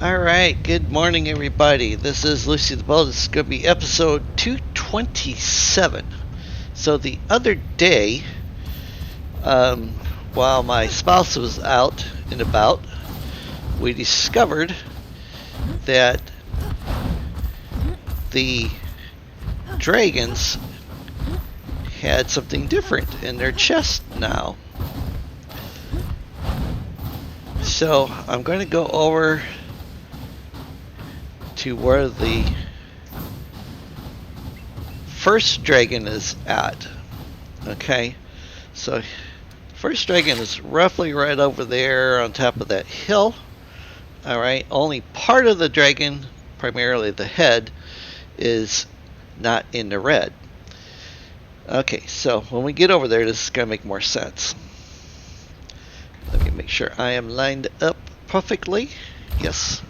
Alright, good morning everybody. This is Lucy the Bow. This is going to be episode 227. So the other day, while my spouse was out and about, we discovered that the dragons had something different in their chest now. So I'm going to go over to where the first dragon is at. Okay, so first dragon is roughly right over there on top of that hill. Alright, only part of the dragon, primarily the head, is not in the red. Okay, so when we get over there, this is going to make more sense. Let me make sure I am lined up perfectly. Yes.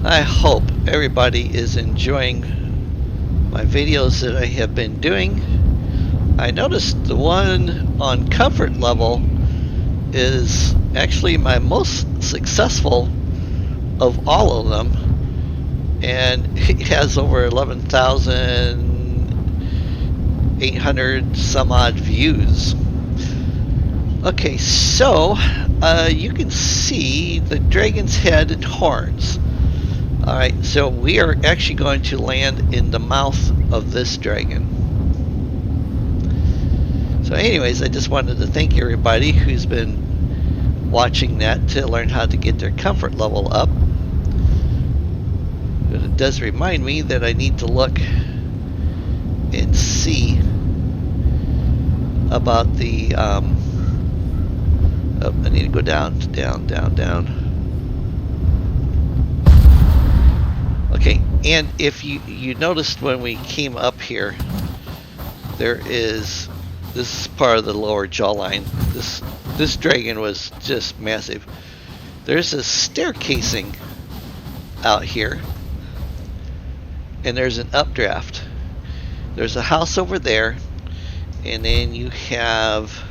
I hope everybody is enjoying my videos that I have been doing. I noticed the one on comfort level is actually my most successful of all of them, and it has over 11,800 some odd views. Okay, so you can see the dragon's head and horns. Alright, so we are actually going to land in the mouth of this dragon. So anyways, I just wanted to thank everybody who's been watching that to learn how to get their comfort level up. But it does remind me that I need to look and see about the I need to go down. Okay, and if you noticed when we came up here, this is part of the lower jawline. This dragon was just massive. There's a staircasing out here, and there's an updraft. There's a house over there, and then you have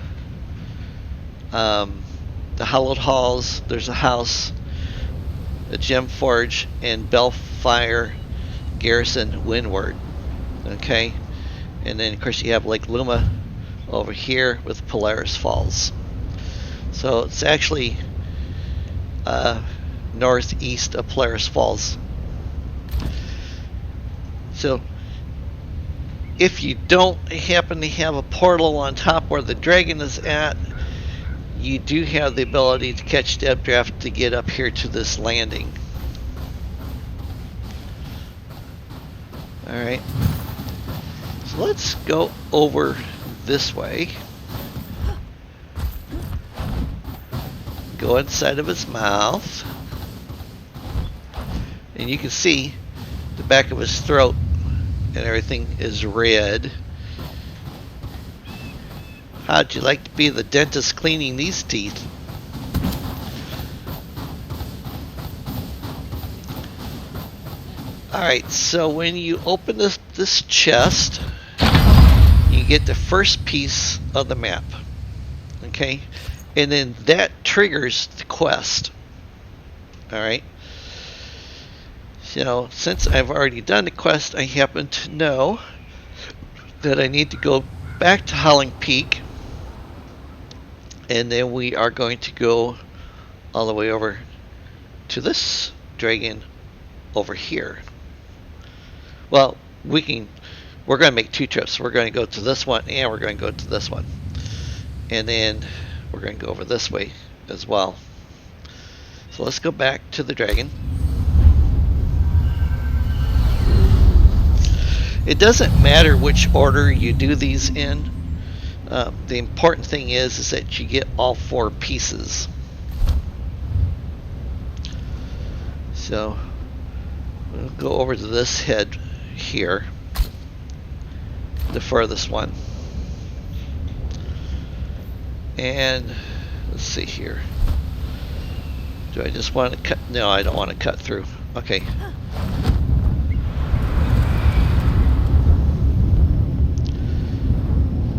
the hallowed halls. There's a house, a gem forge, and Bellfire Garrison windward. Okay, and then of course you have Lake Luma over here with Polaris Falls. So it's actually northeast of Polaris Falls. So if you don't happen to have a portal on top where the dragon is at, you do have the ability to catch the updraft to get up here to this landing. Alright, so let's go over this way. Go inside of his mouth, and you can see the back of his throat and everything is red. How'd you like to be the dentist cleaning these teeth? Alright, so when you open this chest, you get the first piece of the map. Okay? And then that triggers the quest. Alright? So, since I've already done the quest, I happen to know that I need to go back to Howling Peak, and then we are going to go all the way over to this dragon over here. Well, we're going to make two trips. We're going to go to this one, and we're going to go to this one, and then we're going to go over this way as well. So let's go back to the dragon. It doesn't matter which order you do these in. The important thing is that you get all four pieces. So we'll go over to this head here, the furthest one. And let's see here. Do I just want to cut? No, I don't want to cut through. Okay.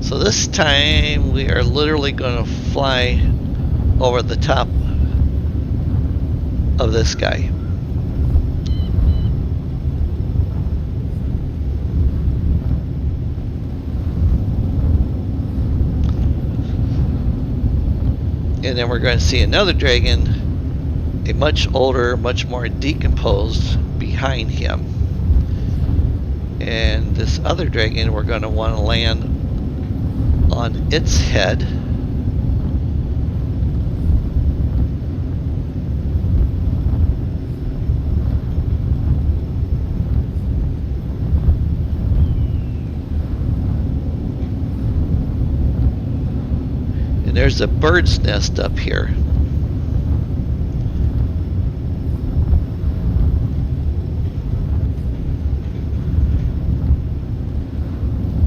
So this time we are literally going to fly over the top of this guy. And then we're going to see another dragon, a much older, much more decomposed, behind him. And this other dragon, we're going to want to land on its head. And there's a bird's nest up here.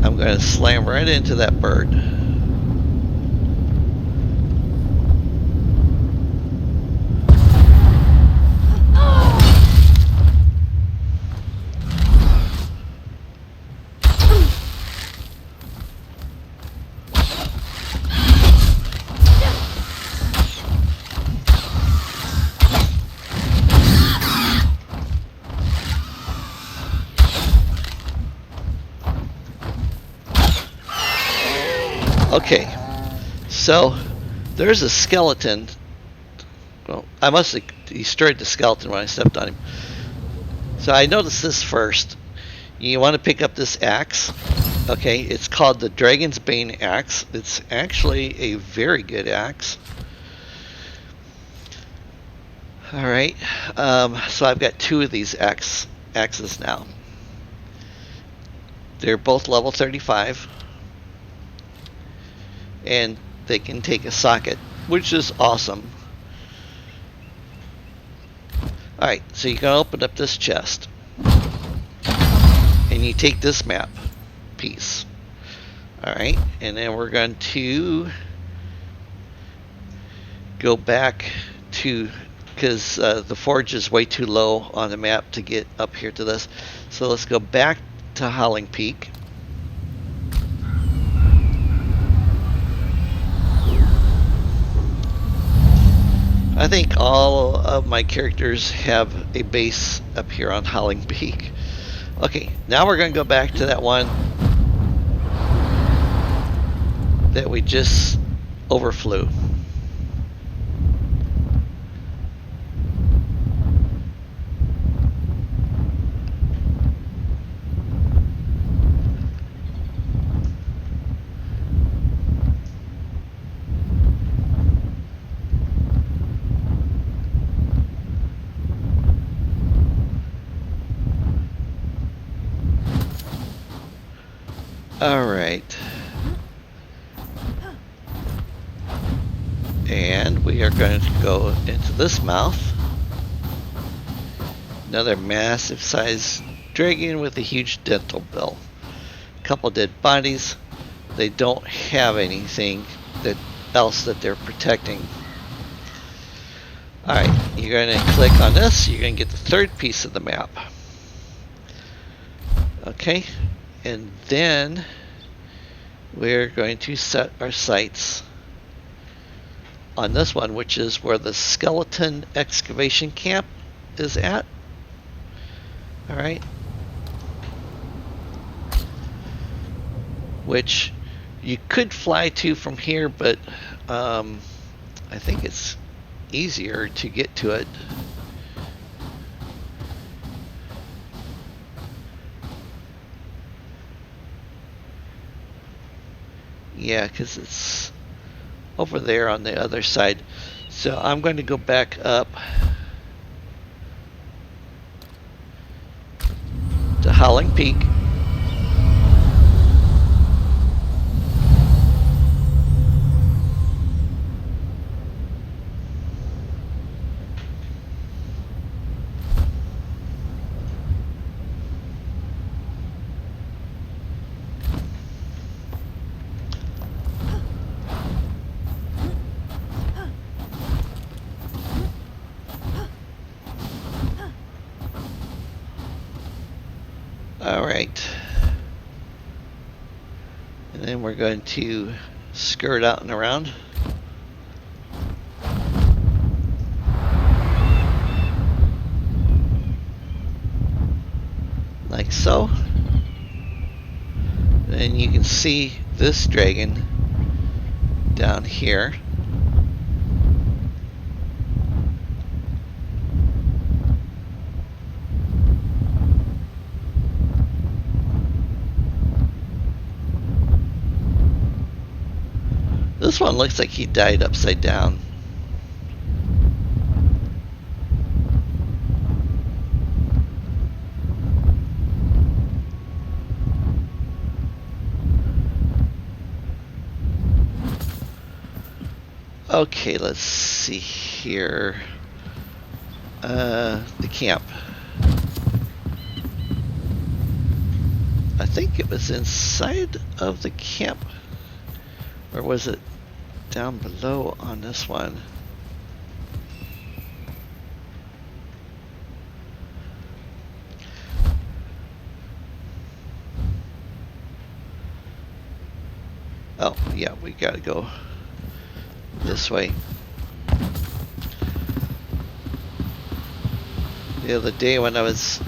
I'm going to slam right into that bird. Okay, so there's a skeleton. Well, I must have destroyed the skeleton when I stepped on him. So I noticed this first. You want to pick up this axe. Okay, it's called the Dragon's Bane axe. It's actually a very good axe. Alright, so I've got two of these axes now. They're both level 35. And they can take a socket, which is awesome. Alright, so you can open up this chest. And you take this map piece. Alright, and then we're going to go back to, because the forge is way too low on the map to get up here to this. So let's go back to Howling Peak. I think all of my characters have a base up here on Howling Peak. Okay, now we're going to go back to that one that we just overflew. Alright. And we are going to go into this mouth. Another massive sized dragon with a huge dental bill. A couple dead bodies. They don't have anything else that they're protecting. Alright, you're going to click on this. You're going to get the third piece of the map. Okay. And then we're going to set our sights on this one, which is where the skeleton excavation camp is at. Alright. Which you could fly to from here, but I think it's easier to get to it. Yeah, because it's over there on the other side. So I'm going to go back up to Howling Peak. And we're going to skirt out and around. Like so. And you can see this dragon down here. This one looks like he died upside down. Okay, let's see here. The camp. I think it was inside of the camp. Or was it down below on this one? Oh, yeah, we gotta go this way. The other day when I was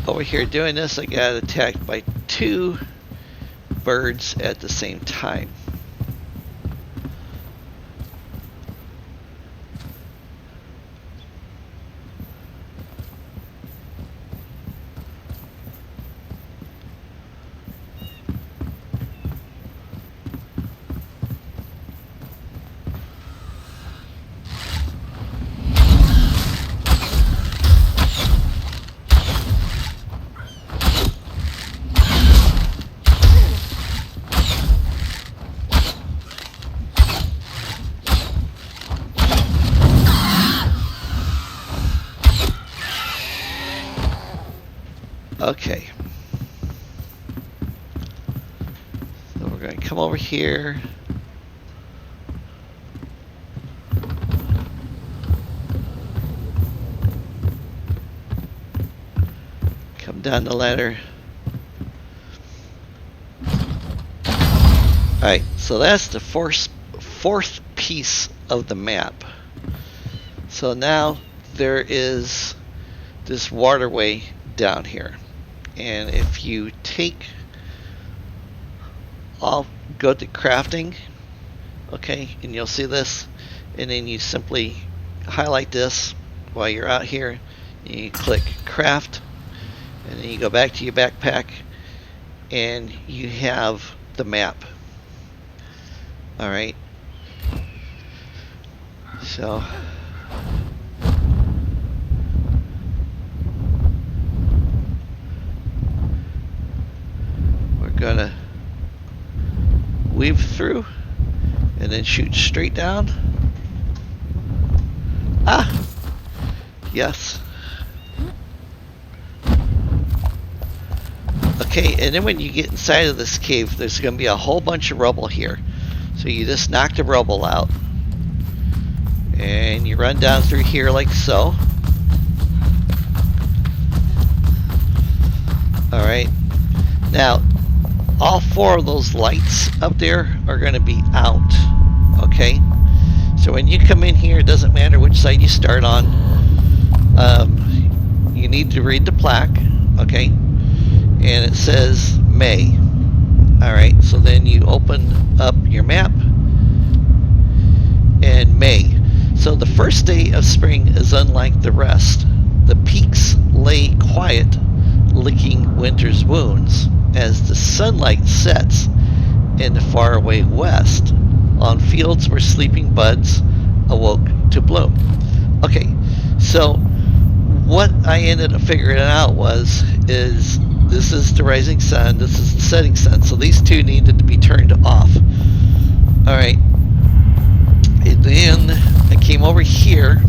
over here doing this, I got attacked by 2 birds at the same time. Okay. So we're going to come over here. Come down the ladder. Alright, so that's the fourth piece of the map. So now there is this waterway down here. And if you I'll go to crafting, okay, and you'll see this, and then you simply highlight this while you're out here, and you click craft, and then you go back to your backpack, and you have the map. Alright, so gonna weave through and then shoot straight down. Ah, yes. Okay, and then when you get inside of this cave, there's gonna be a whole bunch of rubble here. So you just knock the rubble out and you run down through here like so. Alright, now all 4 of those lights up there are going to be out. Okay, so when you come in here, it doesn't matter which side you start on. You need to read the plaque. Okay, and it says May. Alright, so then you open up your map and May. So the first day of spring is unlike the rest. The peaks lay quiet, licking winter's wounds, as the sunlight sets in the faraway west on fields where sleeping buds awoke to bloom. Okay, so what I ended up figuring out is this is the rising sun, this is the setting sun, so these 2 needed to be turned off. Alright, and then I came over here,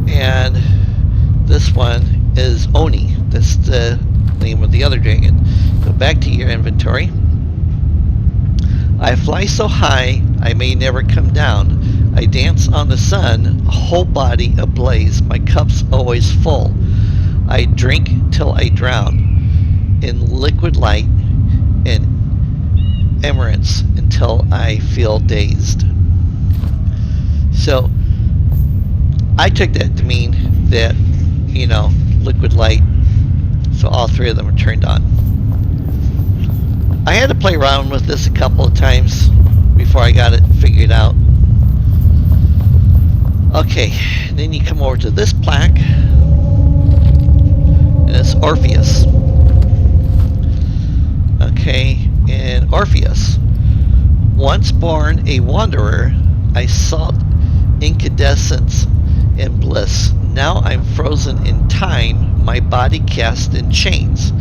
and this one is Oni. That's the name of the other dragon. Go back to your inventory. I fly so high I may never come down. I dance on the sun, whole body ablaze, my cup's always full. I drink till I drown in liquid light, and emeralds until I feel dazed. So I took that to mean that, liquid light, so all three of them are turned on. I had to play around with this a couple of times before I got it figured out. Okay, then you come over to this plaque, and it's Orpheus. Okay, and Orpheus. Once born a wanderer, I sought incandescence and bliss. Now I'm frozen in time, my body cast in chains,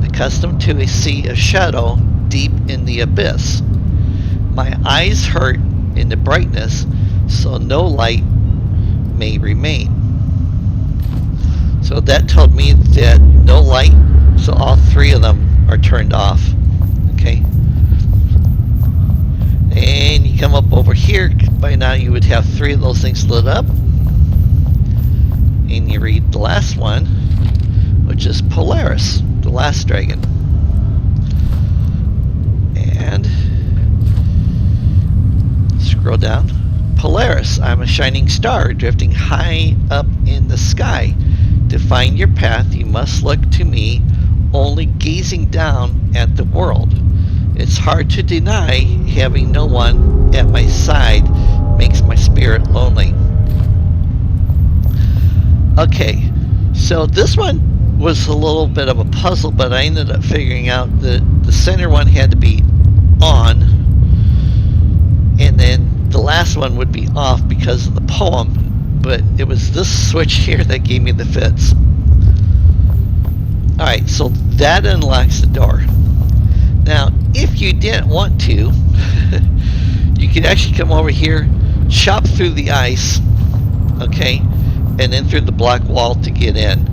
accustomed to a sea of shadow deep in the abyss. My eyes hurt in the brightness, so no light may remain. So that told me that no light, so all three of them are turned off. Okay. And you come up over here, by now you would have three of those things lit up. And you read the last one, which is Polaris, the last dragon. And scroll down. Polaris, I'm a shining star drifting high up in the sky. To find your path, you must look to me, only gazing down at the world. It's hard to deny having no one at my side makes my spirit lonely. Okay, so this one was a little bit of a puzzle, but I ended up figuring out that the center one had to be on, and then the last one would be off because of the poem, but it was this switch here that gave me the fits. Alright, so that unlocks the door. Now, if you didn't want to, you could actually come over here, chop through the ice, okay, and then through the block wall to get in.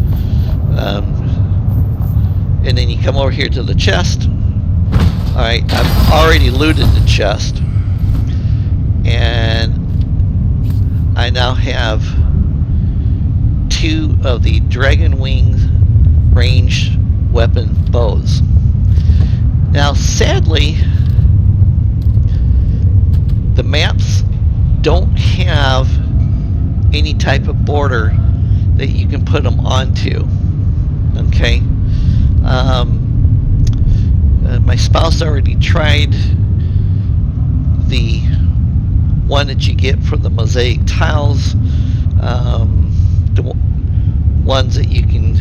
And then you come over here to the chest. Alright, I've already looted the chest. And I now have two of the dragon wing ranged weapon bows. Now, sadly, the maps don't have any type of border that you can put them onto. Okay. My spouse already tried the one that you get from the mosaic tiles, the ones that you can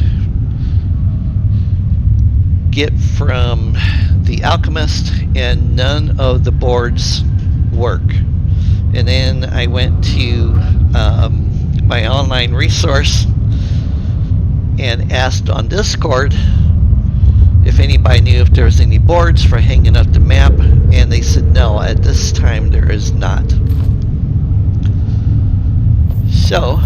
get from the alchemist, and none of the boards work. And then I went to my online resource and asked on Discord if anybody knew if there was any boards for hanging up the map, and they said no, at this time there is not. So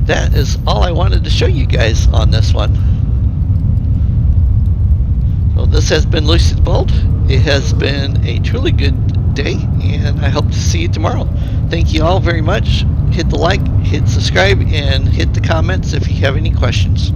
that is all I wanted to show you guys on this one. So this has been Lucy the Bold. It has been a truly good day, and I hope to see you tomorrow. Thank you all very much. Hit the like, hit subscribe, and hit the comments if you have any questions.